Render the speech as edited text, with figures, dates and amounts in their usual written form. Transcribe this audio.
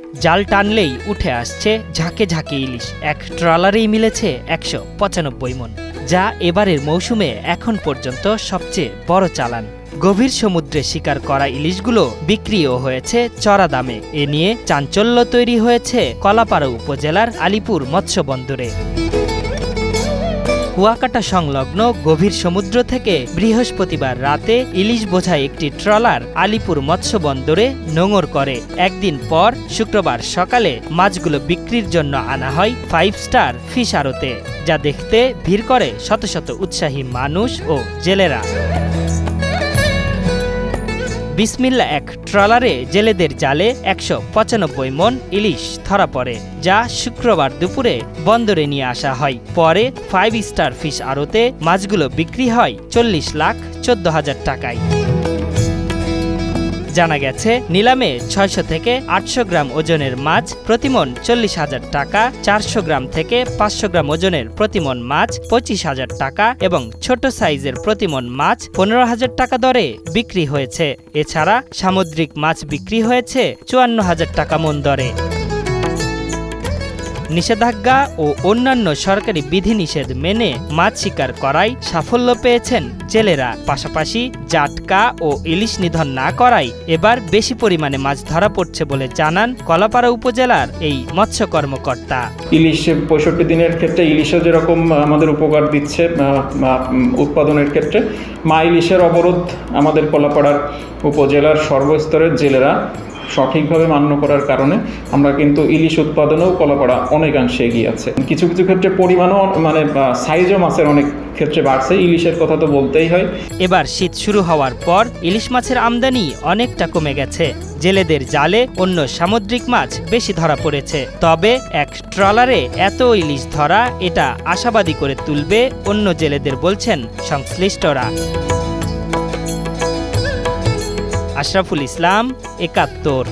জাল টানলেই উঠে আসছে ঝাঁকে ঝাঁকে ইলিশ। এক ট্রলারেই মিলেছে ১৯৫ মণ, যা এবারের মৌসুমে এখন পর্যন্ত সবচেয়ে বড় চালান। গভীর সমুদ্রে শিকার করা ইলিশগুলো বিক্রিও হয়েছে চড়া দামে। এ নিয়ে চাঞ্চল্য তৈরি হয়েছে কলাপাড়া উপজেলার আলীপুর মৎস্য বন্দরে। কুয়াকাটা সংলগ্ন গভীর সমুদ্র থেকে বৃহস্পতিবার রাতে ইলিশ বোঝাই একটি ট্রলার আলীপুর মৎস্য বন্দরে নোঙর করে। একদিন পর শুক্রবার সকালে মাছগুলো বিক্রির জন্য আনা হয় 5 স্টার ফিশ আড়তে, যা দেখতে ভিড় করে শত শত উৎসাহী মানুষ ও জেলেরা। বিসমিল্লা এক ট্রলারে জেলেদের জালে ১৯৫ মণ ইলিশ ধরা পড়ে, যা শুক্রবার দুপুরে বন্দরে নিয়ে আসা হয়। পরে 5 স্টার ফিশ আড়তে মাছগুলো বিক্রি হয় ৪০,১৪,০০০ টাকায়। জানা গেছে, নিলামে ৬০০ থেকে ৮০০ গ্রাম ওজনের মাছ প্রতিমণ ৪০,০০০ টাকা, ৪০০ গ্রাম থেকে ৫০০ গ্রাম ওজনের প্রতিমণ মাছ ২৫,০০০ টাকা এবং ছোট সাইজের প্রতিমণ মাছ ১৫,০০০ টাকা দরে বিক্রি হয়েছে। এছাড়া সামুদ্রিক মাছ বিক্রি হয়েছে ৫৪,০০০ টাকা মণ দরে। নিষেধাজ্ঞা ও অন্যান্য সরকারি বিধিনিষেধ মেনে মাছ শিকার করায় সাফল্য পেয়েছেন জেলেরা। পাশাপাশি জাটকা ও ইলিশ নিধন না করায় এবার বেশি পরিমাণে মাছ ধরা পড়ছে বলে জানান কলাপাড়া উপজেলার এই মৎস্য কর্মকর্তা। ইলিশ ৬৫ দিনের ক্ষেত্রে ইলিশও যেরকম আমাদের উপকার দিচ্ছে উৎপাদনের ক্ষেত্রে, মা ইলিশের অবরোধ আমাদের কলাপাড়ার উপজেলার সর্বস্তরের জেলেরা সঠিকভাবে মান্য করার কারণে আমরা কিন্তু ইলিশ উৎপাদনেও কলাপাড়া অনেকাংশে এগিয়ে আছে। কিছু কিছু ক্ষেত্রে পরিমাণও সাইজও মাছের অনেক ক্ষেত্রে বাড়ছে, ইলিশের কথা তো বলতেই হয়। এবার শীত শুরু হওয়ার পর ইলিশ মাছের আমদানি অনেকটা কমে গেছে। জেলেদের জালে অন্য সামুদ্রিক মাছ বেশি ধরা পড়েছে। তবে এক ট্রলারে এত ইলিশ ধরা এটা আশাবাদী করে তুলবে অন্য জেলেদের বলছেন সংশ্লিষ্টরা। আশরাফুল ইসলাম, ৭১।